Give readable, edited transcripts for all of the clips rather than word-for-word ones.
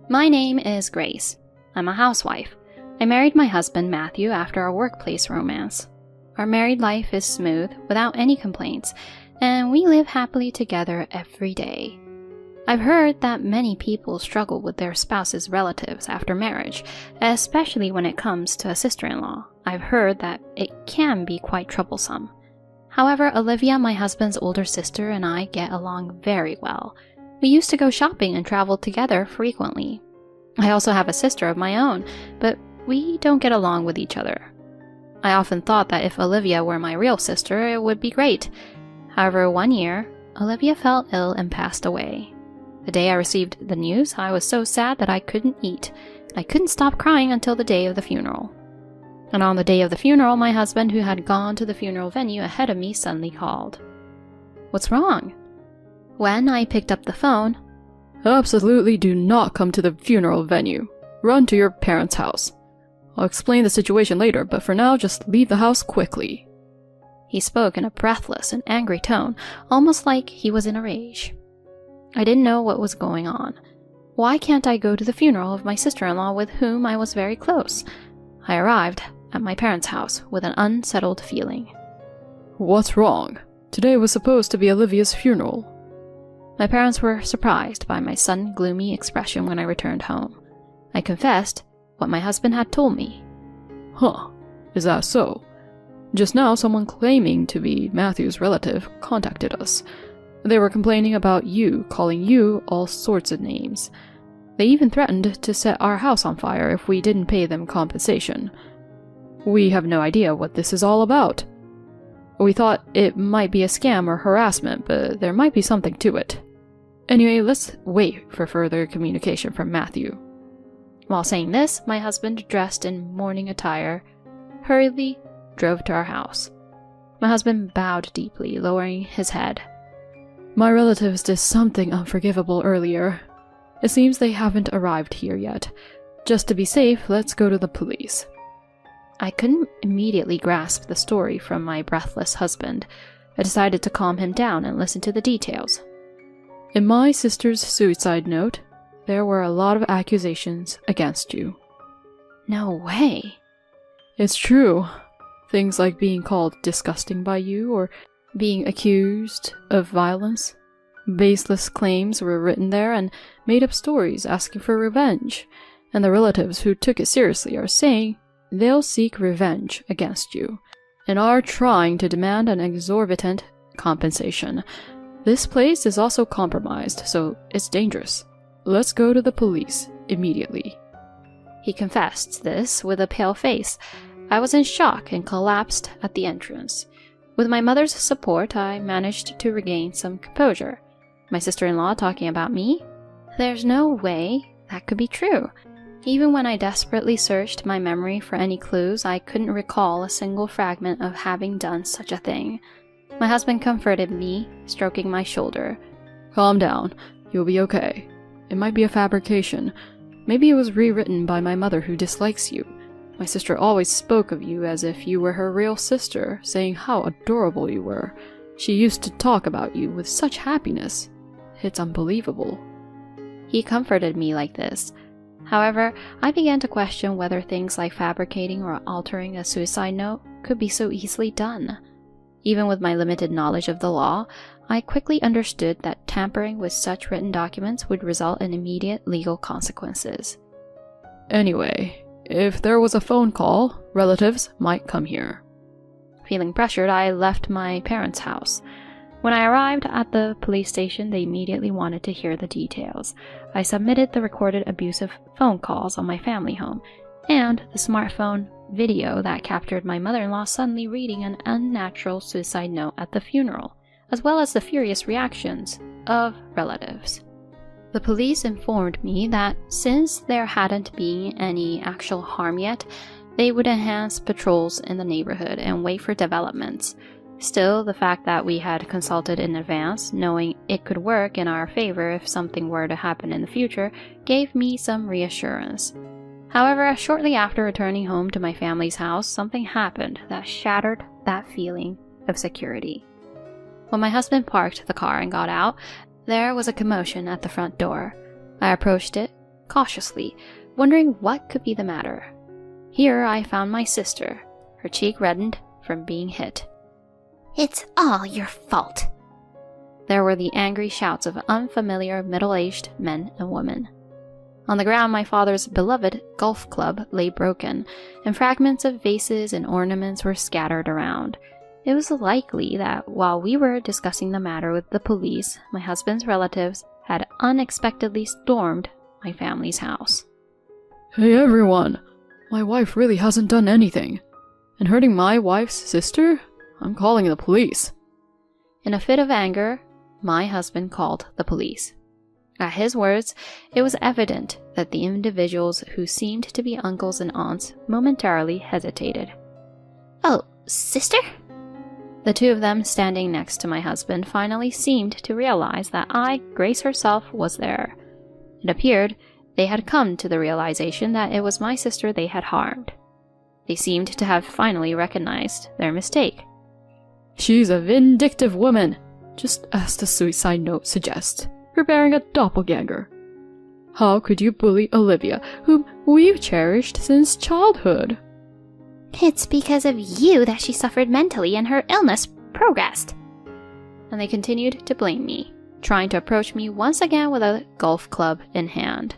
My name is Grace. I'm a housewife. I married my husband Matthew after our workplace romance. Our married life is smooth, without any complaints, and we live happily together every day. I've heard that many people struggle with their spouse's relatives after marriage, especially when it comes to a sister-in-law. I've heard that it can be quite troublesome. However, Olivia, my husband's older sister, and I get along very well. We used to go shopping and travel together frequently. I also have a sister of my own, but we don't get along with each other. I often thought that if Olivia were my real sister, it would be great. However, one year, Olivia fell ill and passed away. The day I received the news, I was so sad that I couldn't eat. I couldn't stop crying until the day of the funeral. And on the day of the funeral, my husband, who had gone to the funeral venue ahead of me, suddenly called. "What's wrong?" When I picked up the phone, "Absolutely do not come to the funeral venue. Run to your parents' house. I'll explain the situation later, but for now, just leave the house quickly." He spoke in a breathless and angry tone, almost like he was in a rage. I didn't know what was going on. Why can't I go to the funeral of my sister-in-law with whom I was very close? I arrived at my parents' house with an unsettled feeling. "What's wrong? Today was supposed to be Olivia's funeral." My parents were surprised by my sudden gloomy expression when I returned home. I confessed what my husband had told me. "Huh, is that so? Just now someone claiming to be Matthew's relative contacted us. They were complaining about you, calling you all sorts of names. They even threatened to set our house on fire if we didn't pay them compensation. We have no idea what this is all about. We thought it might be a scam or harassment, but there might be something to it. Anyway, let's wait for further communication from Matthew." While saying this, my husband, dressed in mourning attire, hurriedly drove to our house. My husband bowed deeply, lowering his head. "My relatives did something unforgivable earlier. It seems they haven't arrived here yet. Just to be safe, let's go to the police." I couldn't immediately grasp the story from my breathless husband. I decided to calm him down and listen to the details. "In my sister's suicide note, there were a lot of accusations against you." No way. "It's true. Things like being called disgusting by you or being accused of violence. Baseless claims were written there and made-up stories asking for revenge, and the relatives who took it seriously are saying they'll seek revenge against you and are trying to demand an exorbitant compensation. This place is also compromised, so it's dangerous. Let's go to the police immediately." He confessed this with a pale face. I was in shock and collapsed at the entrance. With my mother's support, I managed to regain some composure. My sister-in-law talking about me? There's no way that could be true. Even when I desperately searched my memory for any clues, I couldn't recall a single fragment of having done such a thing. My husband comforted me, stroking my shoulder. "Calm down. You'll be okay. It might be a fabrication. Maybe it was rewritten by my mother who dislikes you. My sister always spoke of you as if you were her real sister, saying how adorable you were. She used to talk about you with such happiness. It's unbelievable." He comforted me like this. However, I began to question whether things like fabricating or altering a suicide note could be so easily done. Even with my limited knowledge of the law, I quickly understood that tampering with such written documents would result in immediate legal consequences. "Anyway, if there was a phone call, relatives might come here." Feeling pressured, I left my parents' house. When I arrived at the police station, they immediately wanted to hear the details. I submitted the recorded abusive phone calls on my family home, and the smartphone video that captured my mother-in-law suddenly reading an unnatural suicide note at the funeral, as well as the furious reactions of relatives. The police informed me that since there hadn't been any actual harm yet, they would enhance patrols in the neighborhood and wait for developments. Still, the fact that we had consulted in advance, knowing it could work in our favor if something were to happen in the future, gave me some reassurance. However, shortly after returning home to my family's house, something happened that shattered that feeling of security. When my husband parked the car and got out, there was a commotion at the front door. I approached it, cautiously, wondering what could be the matter. Here I found my sister, her cheek reddened from being hit. "It's all your fault." There were the angry shouts of unfamiliar middle-aged men and women. On the ground, my father's beloved golf club lay broken, and fragments of vases and ornaments were scattered around. It was likely that while we were discussing the matter with the police, my husband's relatives had unexpectedly stormed my family's house. Hey everyone! My wife really hasn't done anything. And hurting my wife's sister? I'm calling the police. In a fit of anger, my husband called the police. At his words, it was evident that the individuals who seemed to be uncles and aunts momentarily hesitated. "Oh, sister?" The two of them standing next to my husband finally seemed to realize that I, Grace herself, was there. It appeared they had come to the realization that it was my sister they had harmed. They seemed to have finally recognized their mistake. She's a vindictive woman, just as the suicide note suggests, preparing a doppelganger. How could you bully Olivia, whom we've cherished since childhood? "It's because of you that she suffered mentally and her illness progressed." And they continued to blame me, trying to approach me once again with a golf club in hand.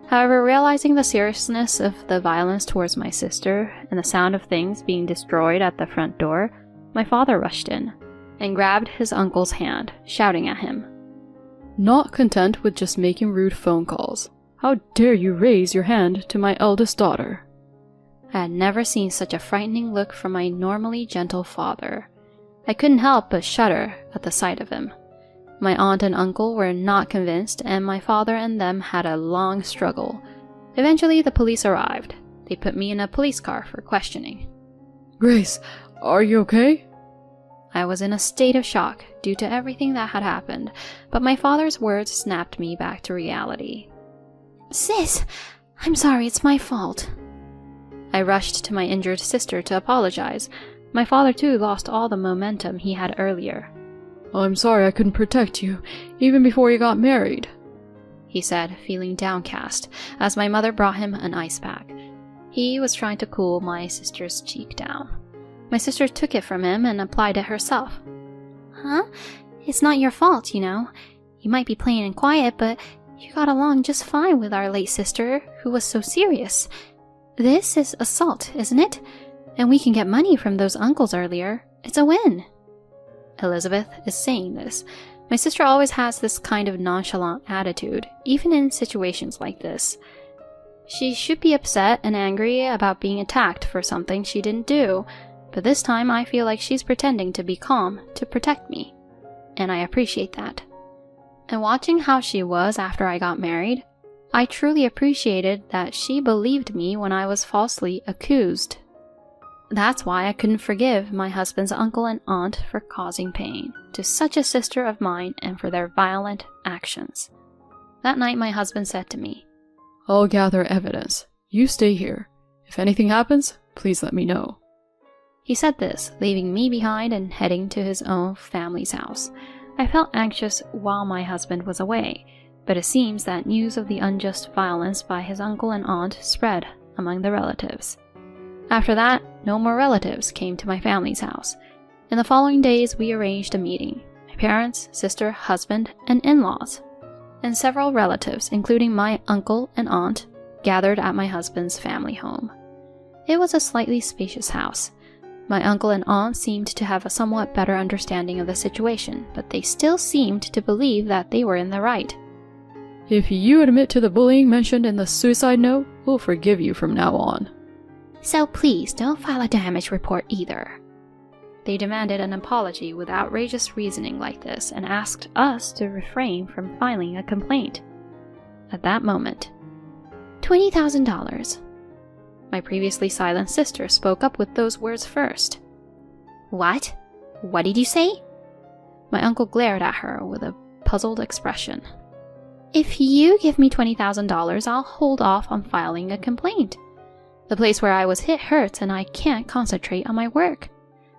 However, realizing the seriousness of the violence towards my sister and the sound of things being destroyed at the front door, my father rushed in and grabbed his uncle's hand, shouting at him. Not content with just making rude phone calls, how dare you raise your hand to my eldest daughter? I had never seen such a frightening look from my normally gentle father. I couldn't help but shudder at the sight of him. My aunt and uncle were not convinced, and my father and them had a long struggle. Eventually, the police arrived. They put me in a police car for questioning. Grace, are you okay? I was in a state of shock due to everything that had happened, but my father's words snapped me back to reality. "Sis, I'm sorry, it's my fault." I rushed to my injured sister to apologize. My father too lost all the momentum he had earlier. I'm sorry I couldn't protect you, even before you got married, he said, feeling downcast, as my mother brought him an ice pack. He was trying to cool my sister's cheek down. My sister took it from him and applied it herself. "Huh? It's not your fault, you know. You might be plain and quiet, but you got along just fine with our late sister, who was so serious. This is assault, isn't it? And we can get money from those uncles earlier. It's a win." Elizabeth is saying this. My sister always has this kind of nonchalant attitude, even in situations like this. She should be upset and angry about being attacked for something she didn't do, but this time I feel like she's pretending to be calm to protect me, and I appreciate that. And watching how she was after I got married, I truly appreciated that she believed me when I was falsely accused. That's why I couldn't forgive my husband's uncle and aunt for causing pain to such a sister of mine and for their violent actions. That night my husband said to me, I'll gather evidence. You stay here. If anything happens, please let me know. He said this, leaving me behind and heading to his own family's house. I felt anxious while my husband was away, but it seems that news of the unjust violence by his uncle and aunt spread among the relatives. After that, no more relatives came to my family's house. In the following days, we arranged a meeting. My parents, sister, husband, and in-laws, and several relatives, including my uncle and aunt, gathered at my husband's family home. It was a slightly spacious house. My uncle and aunt seemed to have a somewhat better understanding of the situation, but they still seemed to believe that they were in the right. If you admit to the bullying mentioned in the suicide note, we'll forgive you from now on. So please don't file a damage report either. They demanded an apology with outrageous reasoning like this and asked us to refrain from filing a complaint. At that moment, $20,000. My previously silent sister spoke up with those words first. What? What did you say? My uncle glared at her with a puzzled expression. If you give me $20,000, I'll hold off on filing a complaint. The place where I was hit hurts and I can't concentrate on my work.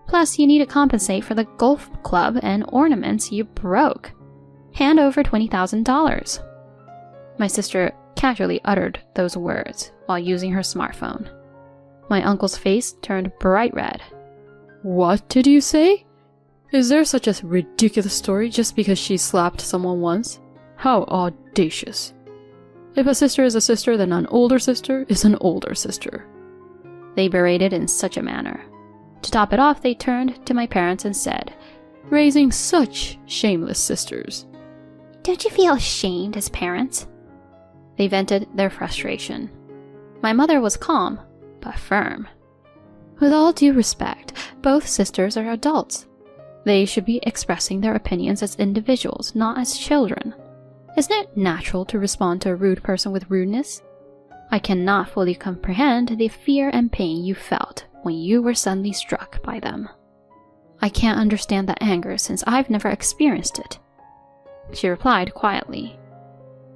Plus, you need to compensate for the golf club and ornaments you broke. Hand over $20,000. My sister casually uttered those words while using her smartphone. My uncle's face turned bright red. What did you say? Is there such a ridiculous story just because she slapped someone once? How audacious. If a sister is a sister, then an older sister is an older sister. They berated in such a manner. To top it off, they turned to my parents and said, Raising such shameless sisters. Don't you feel ashamed as parents? They vented their frustration. My mother was calm, but firm. With all due respect, both sisters are adults. They should be expressing their opinions as individuals, not as children. Isn't it natural to respond to a rude person with rudeness? I cannot fully comprehend the fear and pain you felt when you were suddenly struck by them. I can't understand the anger since I've never experienced it. She replied quietly.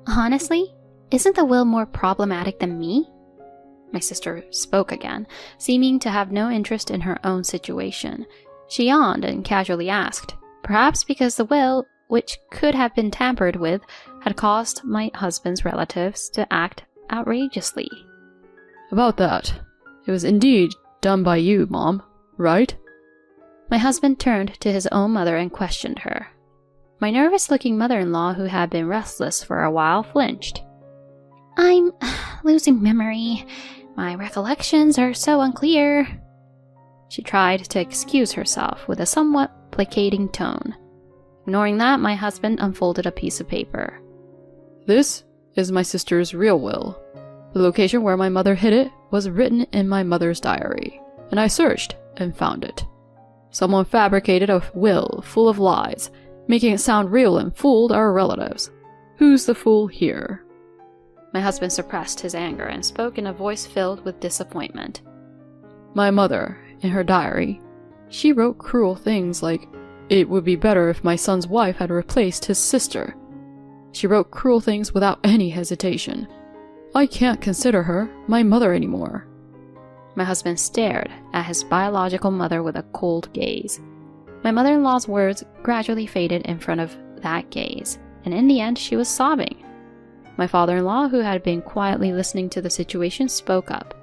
Honestly, isn't the will more problematic than me? My sister spoke again, seeming to have no interest in her own situation. She yawned and casually asked, perhaps because the will, which could have been tampered with, had caused my husband's relatives to act outrageously. About that, it was indeed done by you, Mom, right? My husband turned to his own mother and questioned her. My nervous-looking mother-in-law, who had been restless for a while, flinched. I'm losing memory. My recollections are so unclear. She tried to excuse herself with a somewhat placating tone. Ignoring that, my husband unfolded a piece of paper. This is my sister's real will. The location where my mother hid it was written in my mother's diary, and I searched and found it. Someone fabricated a will full of lies, making it sound real and fooled our relatives. Who's the fool here? My husband suppressed his anger and spoke in a voice filled with disappointment. My mother, in her diary, she wrote cruel things like, it would be better if my son's wife had replaced his sister. She wrote cruel things without any hesitation. I can't consider her my mother anymore. My husband stared at his biological mother with a cold gaze. My mother-in-law's words gradually faded in front of that gaze, and in the end she was sobbing. My father-in-law, who had been quietly listening to the situation, spoke up.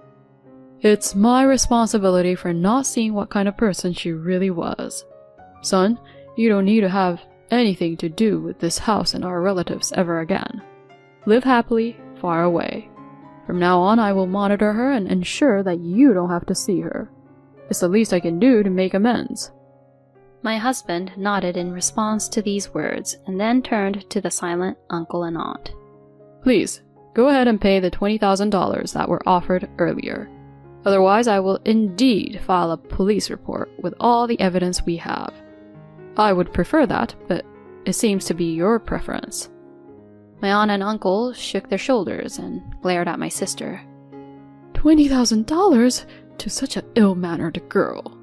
It's my responsibility for not seeing what kind of person she really was. Son, you don't need to have anything to do with this house and our relatives ever again. Live happily, far away. From now on, I will monitor her and ensure that you don't have to see her. It's the least I can do to make amends. My husband nodded in response to these words and then turned to the silent uncle and aunt. Please, go ahead and pay the $20,000 that were offered earlier. Otherwise, I will indeed file a police report with all the evidence we have. I would prefer that, but it seems to be your preference. My aunt and uncle shook their shoulders and glared at my sister. $20,000 to such an ill-mannered girl.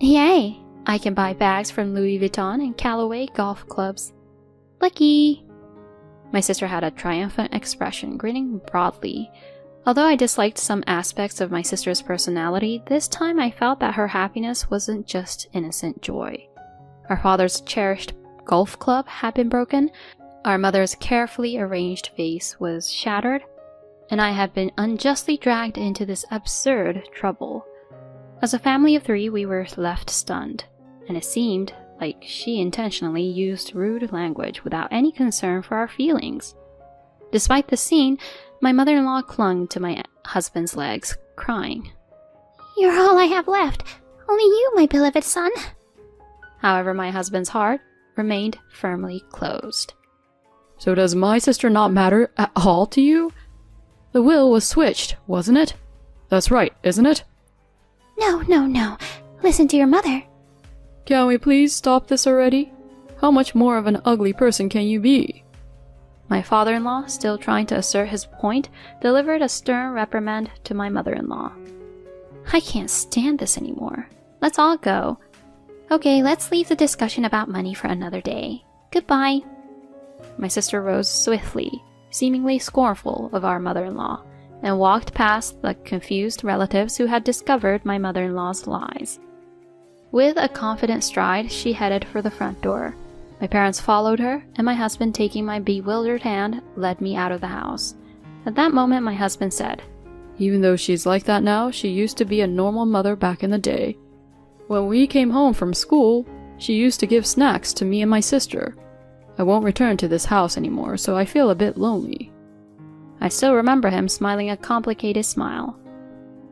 Yay! I can buy bags from Louis Vuitton and Callaway golf clubs. Lucky! My sister had a triumphant expression, grinning broadly. Although I disliked some aspects of my sister's personality, this time I felt that her happiness wasn't just innocent joy. Our father's cherished golf club had been broken, our mother's carefully arranged vase was shattered, and I had been unjustly dragged into this absurd trouble. As a family of three, we were left stunned, and it seemed like she intentionally used rude language without any concern for our feelings. Despite the scene, my mother-in-law clung to my husband's legs, crying. You're all I have left. Only you, my beloved son. However, my husband's heart remained firmly closed. So does my sister not matter at all to you? The will was switched, wasn't it? That's right, isn't it? No. Listen to your mother. Can we please stop this already? How much more of an ugly person can you be? My father-in-law, still trying to assert his point, delivered a stern reprimand to my mother-in-law. I can't stand this anymore. Let's all go. Okay, let's leave the discussion about money for another day. Goodbye. My sister rose swiftly, seemingly scornful of our mother-in-law, and walked past the confused relatives who had discovered my mother-in-law's lies. With a confident stride, she headed for the front door. My parents followed her, and my husband, taking my bewildered hand, led me out of the house. At that moment, my husband said, "Even though she's like that now, she used to be a normal mother back in the day. When we came home from school, she used to give snacks to me and my sister. I won't return to this house anymore, so I feel a bit lonely." I still remember him smiling a complicated smile.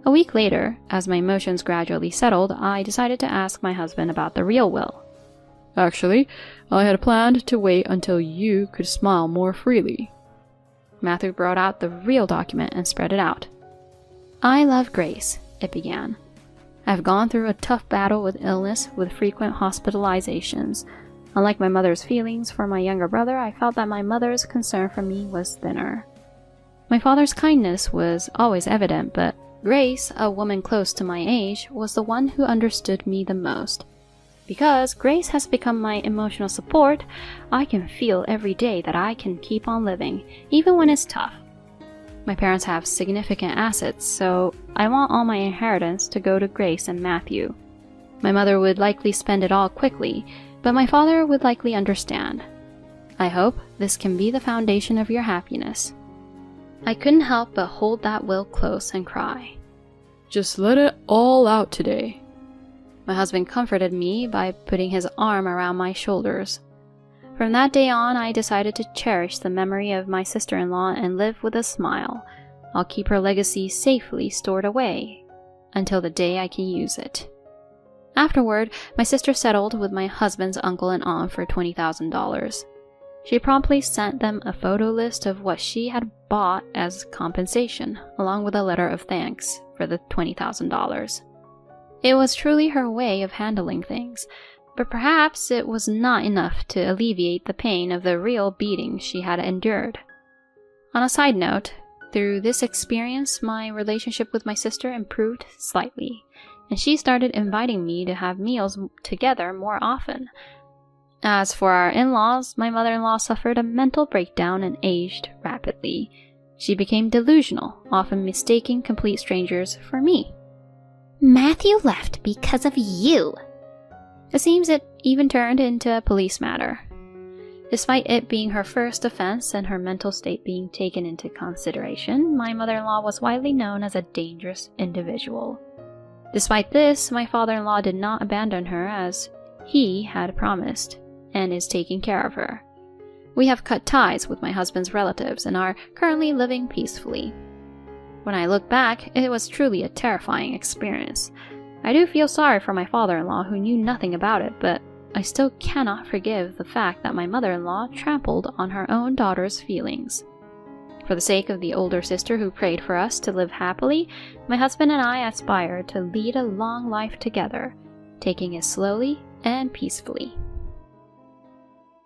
A week later, as my emotions gradually settled, I decided to ask my husband about the real will. "Actually, I had planned to wait until you could smile more freely." Matthew brought out the real document and spread it out. "I love Grace," it began. "I've gone through a tough battle with illness with frequent hospitalizations. Unlike my mother's feelings for my younger brother, I felt that my mother's concern for me was thinner. My father's kindness was always evident, but Grace, a woman close to my age, was the one who understood me the most. Because Grace has become my emotional support, I can feel every day that I can keep on living, even when it's tough. My parents have significant assets, so I want all my inheritance to go to Grace and Matthew. My mother would likely spend it all quickly, but my father would likely understand. I hope this can be the foundation of your happiness." I couldn't help but hold that will close and cry. "Just let it all out today." My husband comforted me by putting his arm around my shoulders. From that day on, I decided to cherish the memory of my sister-in-law and live with a smile. I'll keep her legacy safely stored away until the day I can use it. Afterward, my sister settled with my husband's uncle and aunt for $20,000. She promptly sent them a photo list of what she had bought as compensation, along with a letter of thanks for the $20,000. It was truly her way of handling things, but perhaps it was not enough to alleviate the pain of the real beating she had endured. On a side note, through this experience, my relationship with my sister improved slightly, and she started inviting me to have meals together more often. As for our in-laws, my mother-in-law suffered a mental breakdown and aged rapidly. She became delusional, often mistaking complete strangers for me. "Matthew left because of you." It seems it even turned into a police matter. Despite it being her first offense and her mental state being taken into consideration, my mother-in-law was widely known as a dangerous individual. Despite this, my father-in-law did not abandon her as he had promised, and is taking care of her. We have cut ties with my husband's relatives and are currently living peacefully. When I look back, it was truly a terrifying experience. I do feel sorry for my father-in-law who knew nothing about it, but I still cannot forgive the fact that my mother-in-law trampled on her own daughter's feelings. For the sake of the older sister who prayed for us to live happily, my husband and I aspire to lead a long life together, taking it slowly and peacefully.